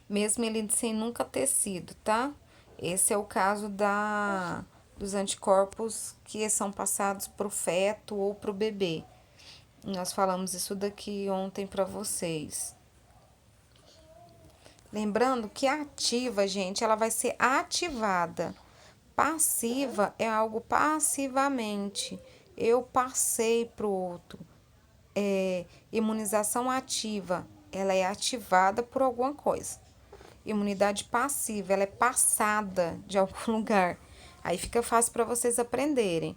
mesmo ele sem nunca ter sido, tá? Esse é o caso dos anticorpos que são passados para o feto ou para o bebê. Nós falamos isso daqui ontem para vocês. Lembrando que a ativa, gente, ela vai ser ativada. Passiva é algo passivamente. Eu passei para o outro. Imunização ativa, ela é ativada por alguma coisa. Imunidade passiva, ela é passada de algum lugar. Aí fica fácil para vocês aprenderem.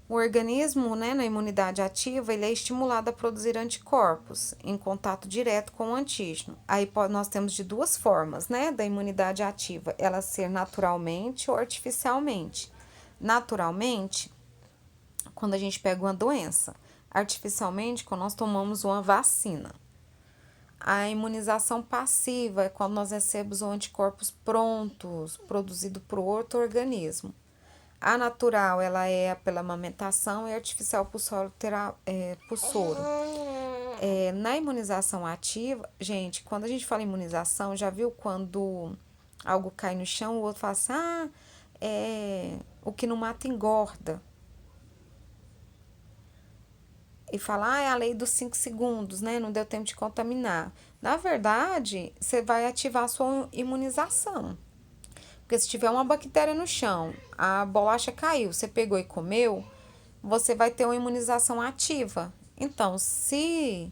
O organismo, na imunidade ativa, ele é estimulado a produzir anticorpos em contato direto com o antígeno. Aí nós temos de duas formas, da imunidade ativa, ela ser naturalmente ou artificialmente. Naturalmente, quando a gente pega uma doença. Artificialmente, quando nós tomamos uma vacina. A imunização passiva é quando nós recebemos anticorpos prontos, produzidos por outro organismo. A natural, ela é pela amamentação, e artificial por soro. Na imunização ativa, gente, quando a gente fala em imunização, já viu quando algo cai no chão, o outro fala assim, o que não mata engorda. E fala, é a lei dos 5 segundos, não deu tempo de contaminar. Na verdade, você vai ativar a sua imunização. Porque se tiver uma bactéria no chão, a bolacha caiu, você pegou e comeu, você vai ter uma imunização ativa. Então, se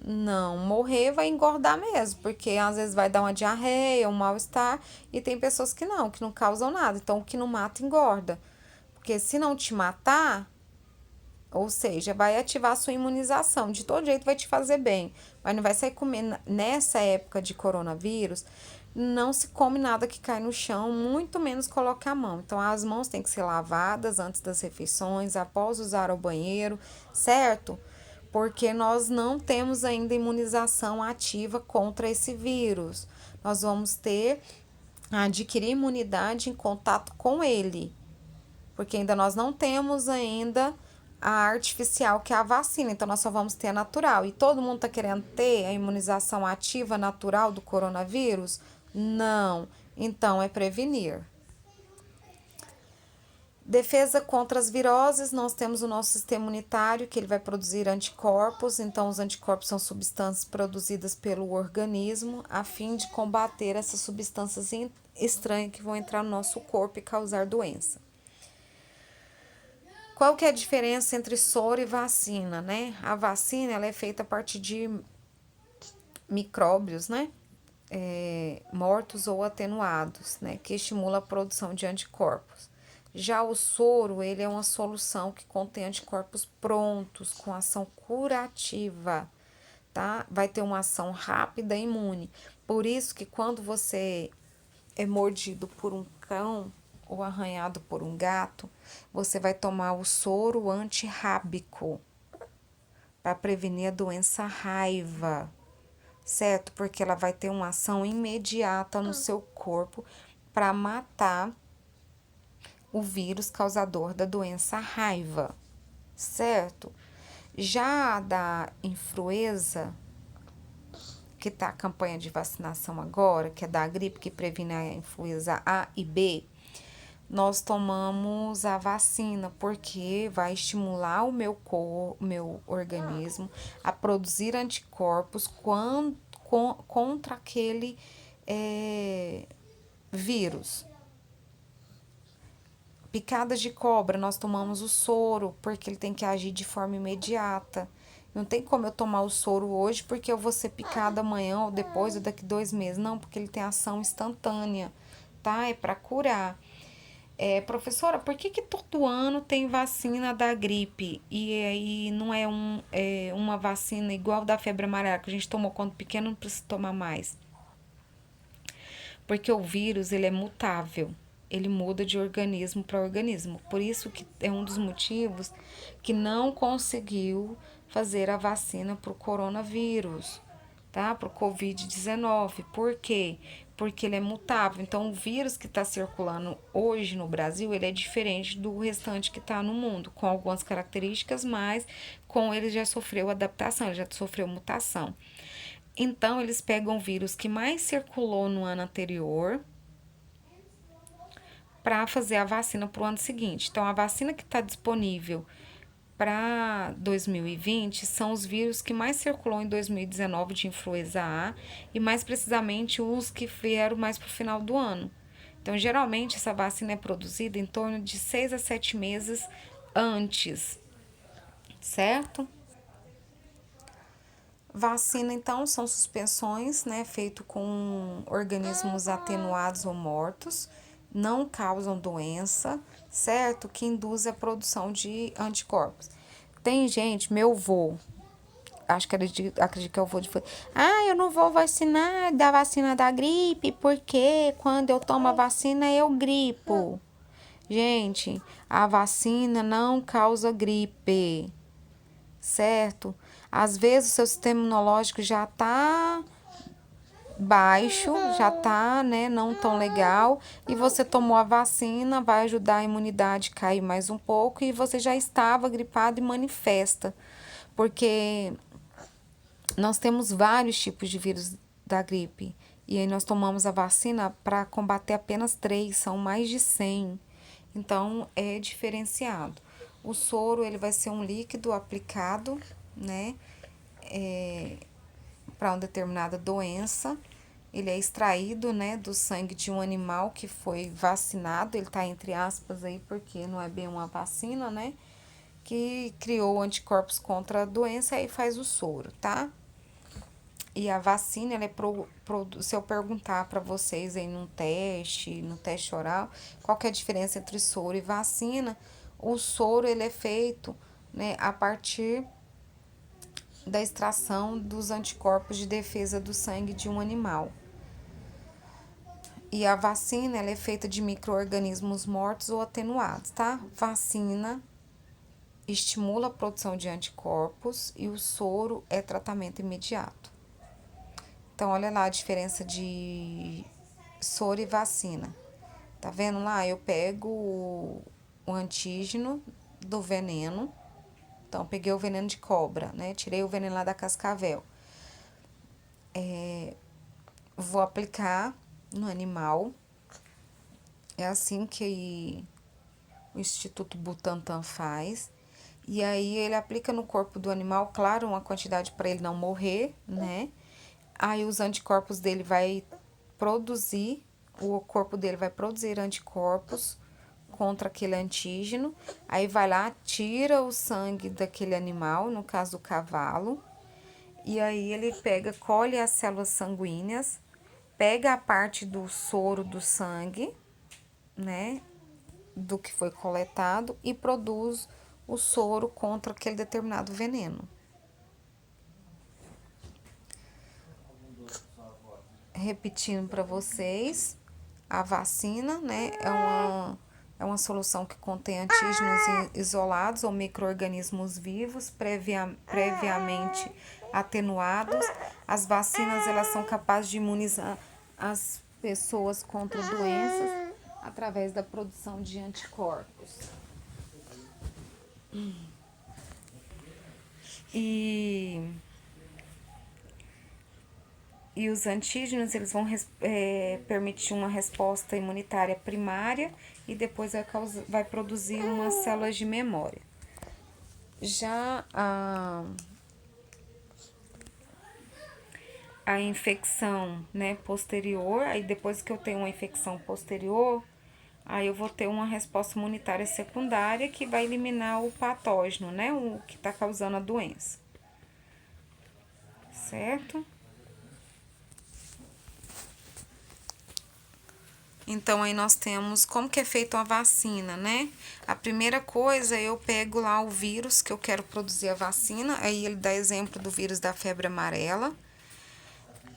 não morrer, vai engordar mesmo, porque às vezes vai dar uma diarreia, um mal-estar, e tem pessoas que não causam nada. Então, o que não mata, engorda. Porque se não te matar, ou seja, vai ativar a sua imunização. De todo jeito vai te fazer bem. Mas não vai sair comendo. Nessa época de coronavírus, não se come nada que cai no chão, muito menos colocar a mão. Então, as mãos têm que ser lavadas antes das refeições, após usar o banheiro, certo? Porque nós não temos ainda imunização ativa contra esse vírus. Nós vamos ter a adquirir imunidade em contato com ele, porque ainda nós não temos ainda a artificial, que é a vacina, então nós só vamos ter a natural. E todo mundo está querendo ter a imunização ativa natural do coronavírus? Não. Então é prevenir. Defesa contra as viroses, nós temos o nosso sistema imunitário, que ele vai produzir anticorpos. Então, os anticorpos são substâncias produzidas pelo organismo a fim de combater essas substâncias estranhas que vão entrar no nosso corpo e causar doença. Qual que é a diferença entre soro e vacina, né? A vacina, ela é feita a partir de micróbios, né? Mortos ou atenuados, né? Que estimula a produção de anticorpos. Já o soro, ele é uma solução que contém anticorpos prontos, com ação curativa, tá? Vai ter uma ação rápida e imune. Por isso que quando você é mordido por um cão ou arranhado por um gato, você vai tomar o soro antirrábico para prevenir a doença raiva, certo? Porque ela vai ter uma ação imediata no seu corpo para matar o vírus causador da doença raiva, certo? Já da influenza, que tá a campanha de vacinação agora, que é da gripe, que previne a influenza A e B, nós tomamos a vacina, porque vai estimular o meu organismo a produzir anticorpos contra aquele vírus. Picadas de cobra, nós tomamos o soro, porque ele tem que agir de forma imediata. Não tem como eu tomar o soro hoje, porque eu vou ser picada amanhã ou depois, ou daqui 2 meses. Não, porque ele tem ação instantânea, tá? É para curar. Professora, por que todo ano tem vacina da gripe? E aí não é uma vacina igual da febre amarela, que a gente tomou quando pequeno, não precisa tomar mais? Porque o vírus, ele é mutável. Ele muda de organismo para organismo. Por isso que é um dos motivos que não conseguiu fazer a vacina para o coronavírus, tá? Para o Covid-19. Por quê? Porque ele é mutável. Então, o vírus que está circulando hoje no Brasil, ele é diferente do restante que está no mundo, com algumas características, mas com ele já sofreu adaptação, ele já sofreu mutação. Então, eles pegam o vírus que mais circulou no ano anterior para fazer a vacina para o ano seguinte. Então, a vacina que está disponível para 2020 são os vírus que mais circulou em 2019 de influenza A e mais precisamente os que vieram mais para o final do ano. Então, geralmente, essa vacina é produzida em torno de 6 a 7 meses antes, certo? Vacina, então, são suspensões, né, feito com organismos atenuados ou mortos, não causam doença, certo? Que induz a produção de anticorpos. Tem gente, meu avô, acredito que é o avô de... eu não vou vacinar da vacina da gripe, porque quando eu tomo a vacina eu gripo. Gente, a vacina não causa gripe, certo? Às vezes o seu sistema imunológico já tá baixo, já tá, né, não tão legal, e você tomou a vacina, vai ajudar a imunidade a cair mais um pouco, e você já estava gripado e manifesta, porque nós temos vários tipos de vírus da gripe, e aí nós tomamos a vacina para combater apenas 3, são mais de 100, então é diferenciado. O soro, ele vai ser um líquido aplicado, né, para uma determinada doença. Ele é extraído, né, do sangue de um animal que foi vacinado. Ele tá entre aspas aí, porque não é bem uma vacina, né? Que criou anticorpos contra a doença e faz o soro, tá? E a vacina, ela se eu perguntar para vocês aí no teste oral, qual que é a diferença entre soro e vacina? O soro, ele é feito, né, a partir da extração dos anticorpos de defesa do sangue de um animal. E a vacina, ela é feita de micro-organismos mortos ou atenuados, tá? Vacina estimula a produção de anticorpos e o soro é tratamento imediato. Então, olha lá a diferença de soro e vacina. Tá vendo lá? Eu pego o antígeno do veneno. Então, peguei o veneno de cobra, né? Tirei o veneno lá da cascavel. Vou aplicar no animal. É assim que o Instituto Butantan faz. E aí, ele aplica no corpo do animal, claro, uma quantidade para ele não morrer, né? Aí, os anticorpos dele vai produzir, o corpo dele vai produzir anticorpos contra aquele antígeno. Aí, vai lá, tira o sangue daquele animal, no caso do cavalo. E aí, ele pega, colhe as células sanguíneas, pega a parte do soro do sangue, né? Do que foi coletado e produz o soro contra aquele determinado veneno. Repetindo para vocês, a vacina, né, é uma solução que contém antígenos isolados ou micro-organismos vivos previamente atenuados. As vacinas, elas são capazes de imunizar as pessoas contra doenças através da produção de anticorpos. E os antígenos, eles vão permitir uma resposta imunitária primária e depois vai produzir umas células de memória. Já a infecção, né, posterior, aí depois que eu tenho uma infecção posterior, aí eu vou ter uma resposta imunitária secundária que vai eliminar o patógeno, né, o que está causando a doença. Certo? Então, aí nós temos como que é feita a vacina, né? A primeira coisa, eu pego lá o vírus que eu quero produzir a vacina, aí ele dá exemplo do vírus da febre amarela.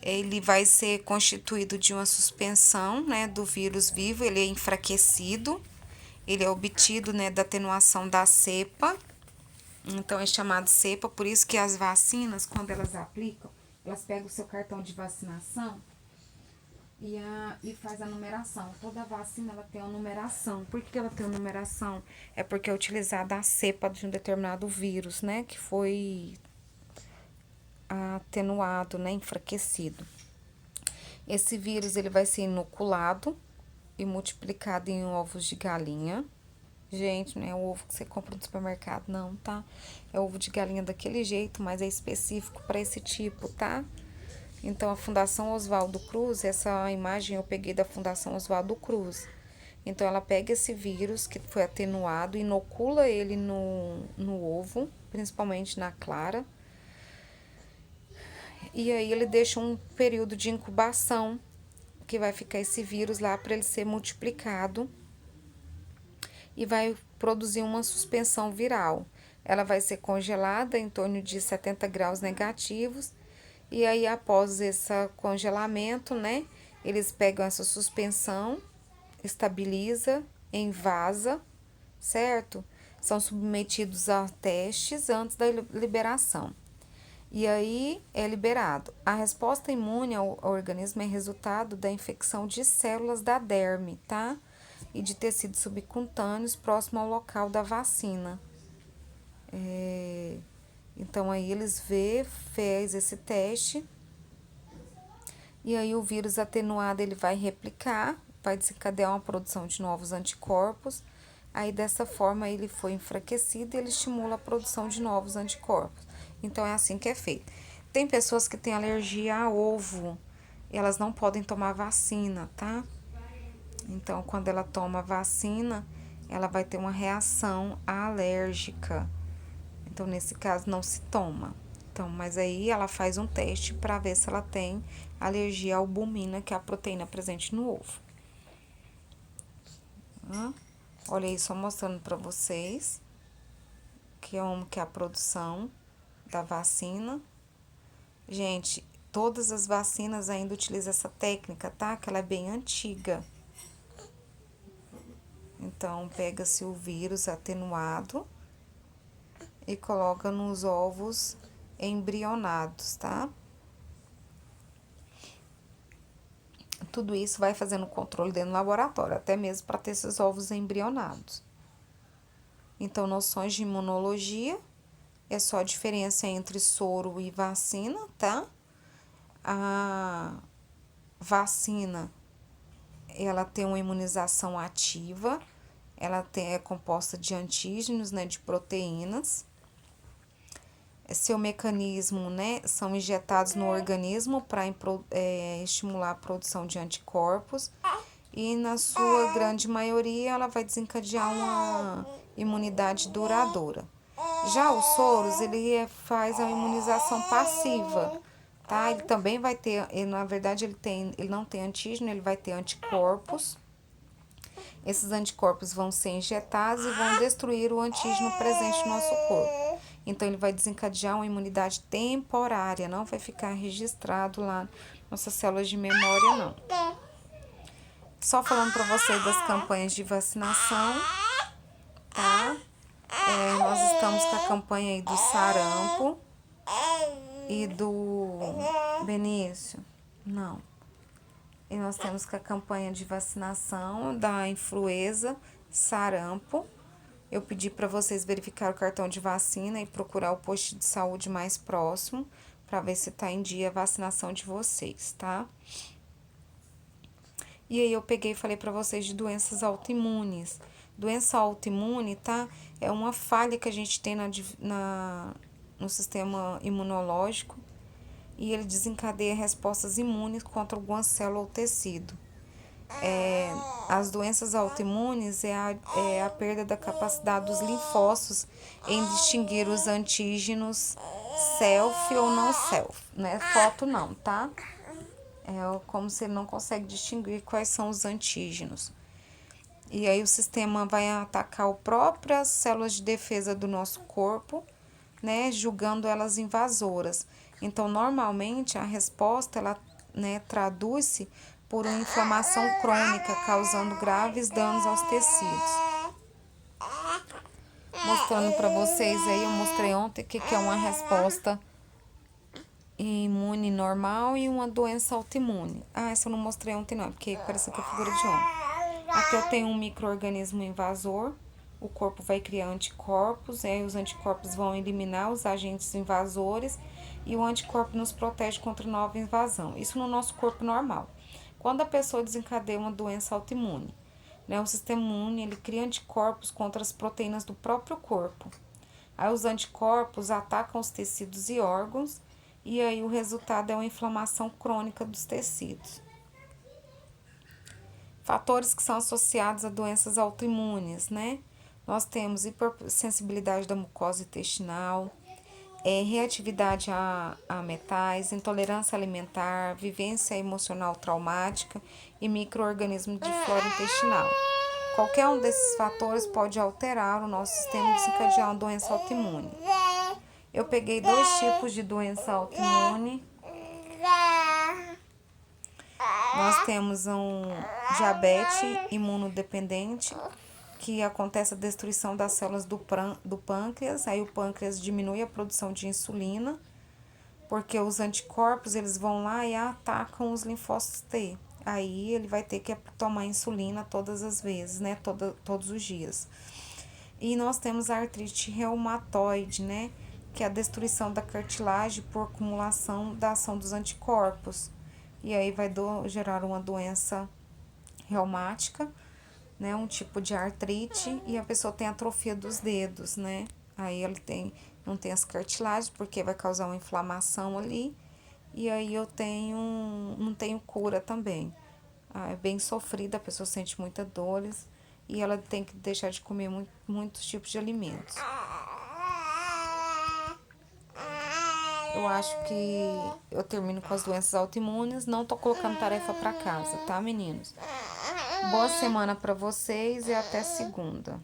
Ele vai ser constituído de uma suspensão, né, do vírus vivo, ele é enfraquecido, ele é obtido, né, da atenuação da cepa, então é chamado cepa, por isso que as vacinas, quando elas aplicam, elas pegam o seu cartão de vacinação e faz a numeração. Toda vacina, ela tem uma numeração. Por que ela tem uma numeração? É porque é utilizada a cepa de um determinado vírus, né, que foi atenuado, né, enfraquecido. Esse vírus, ele vai ser inoculado e multiplicado em ovos de galinha. Gente, não é o ovo que você compra no supermercado, não, tá? É ovo de galinha daquele jeito, mas é específico para esse tipo, tá? Então, a Fundação Oswaldo Cruz, essa imagem eu peguei da Fundação Oswaldo Cruz. Então, ela pega esse vírus que foi atenuado, inocula ele no ovo, principalmente na clara. E aí, ele deixa um período de incubação, que vai ficar esse vírus lá para ele ser multiplicado. E vai produzir uma suspensão viral. Ela vai ser congelada em torno de 70 graus negativos. E aí, após esse congelamento, né, eles pegam essa suspensão, estabiliza, envasa, certo? São submetidos a testes antes da liberação. E aí, é liberado. A resposta imune ao organismo é resultado da infecção de células da derme, tá? E de tecidos subcutâneos próximo ao local da vacina. Então, aí eles fez esse teste, e aí o vírus atenuado, ele vai replicar, vai desencadear uma produção de novos anticorpos, aí dessa forma ele foi enfraquecido e ele estimula a produção de novos anticorpos. Então, é assim que é feito. Tem pessoas que têm alergia a ovo, e elas não podem tomar vacina, tá? Então, quando ela toma vacina, ela vai ter uma reação alérgica. Então, nesse caso, não se toma. Então, mas aí ela faz um teste para ver se ela tem alergia à albumina, que é a proteína presente no ovo. Olha aí, só mostrando para vocês que é a produção da vacina. Gente, todas as vacinas ainda utilizam essa técnica, tá? Que ela é bem antiga. Então, pega-se o vírus atenuado e coloca nos ovos embrionados, tá? tudo isso vai fazendo controle dentro do laboratório, até mesmo para ter esses ovos embrionados. Então, noções de imunologia é só a diferença entre soro e vacina, tá? A vacina, ela tem uma imunização ativa, é composta de antígenos, né, de proteínas. Seu mecanismo, né, são injetados no organismo para estimular a produção de anticorpos e, na sua grande maioria, ela vai desencadear uma imunidade duradoura. Já os soros, faz a imunização passiva, tá? Ele também vai ter, na verdade, ele não tem antígeno, ele vai ter anticorpos. Esses anticorpos vão ser injetados e vão destruir o antígeno presente no nosso corpo. Então, ele vai desencadear uma imunidade temporária, não vai ficar registrado lá nas nossas células de memória, não. Só falando para vocês das campanhas de vacinação, tá? Nós estamos com a campanha aí do sarampo e do Benício. Não. E nós temos com a campanha de vacinação da influenza, sarampo. Eu pedi para vocês verificar o cartão de vacina e procurar o posto de saúde mais próximo para ver se está em dia a vacinação de vocês, tá? E aí eu peguei e falei para vocês de doenças autoimunes. Doença autoimune, tá? É uma falha que a gente tem no sistema imunológico e ele desencadeia respostas imunes contra alguma célula ou tecido. As doenças autoimunes é a perda da capacidade dos linfócitos em distinguir os antígenos self ou não self, não é foto não, tá? É como se ele não consegue distinguir quais são os antígenos. E aí o sistema vai atacar as próprias células de defesa do nosso corpo, né, julgando elas invasoras. Então, normalmente, a resposta, ela, né, traduz-se por uma inflamação crônica, causando graves danos aos tecidos. Mostrando para vocês aí, eu mostrei ontem que é uma resposta imune normal e uma doença autoimune. Essa eu não mostrei ontem não, porque parece que é figura de ontem. Aqui eu tenho um micro-organismo invasor, o corpo vai criar anticorpos, e aí os anticorpos vão eliminar os agentes invasores e o anticorpo nos protege contra nova invasão. Isso no nosso corpo normal. Quando a pessoa desencadeia uma doença autoimune, né, o sistema imune ele cria anticorpos contra as proteínas do próprio corpo. Aí os anticorpos atacam os tecidos e órgãos e aí o resultado é uma inflamação crônica dos tecidos. Fatores que são associados a doenças autoimunes, né? Nós temos hipersensibilidade da mucosa intestinal, reatividade a metais, intolerância alimentar, vivência emocional traumática e micro-organismos de flora intestinal. Qualquer um desses fatores pode alterar o nosso sistema e desencadear uma doença autoimune. Eu peguei 2 tipos de doença autoimune. Nós temos um diabetes imunodependente, que acontece a destruição das células do pâncreas, aí o pâncreas diminui a produção de insulina, porque os anticorpos eles vão lá e atacam os linfócitos T. Aí ele vai ter que tomar insulina todas as vezes, né, todos os dias. E nós temos a artrite reumatoide, né, que é a destruição da cartilagem por acumulação da ação dos anticorpos. E aí vai gerar uma doença reumática, né, um tipo de artrite, e a pessoa tem atrofia dos dedos, né? Aí ele não tem as cartilagens, porque vai causar uma inflamação ali, e aí não tenho cura também. É bem sofrida, a pessoa sente muitas dores, e ela tem que deixar de comer muitos tipos de alimentos. Eu acho que eu termino com as doenças autoimunes, não tô colocando tarefa para casa, tá, meninos? Boa semana para vocês e até segunda.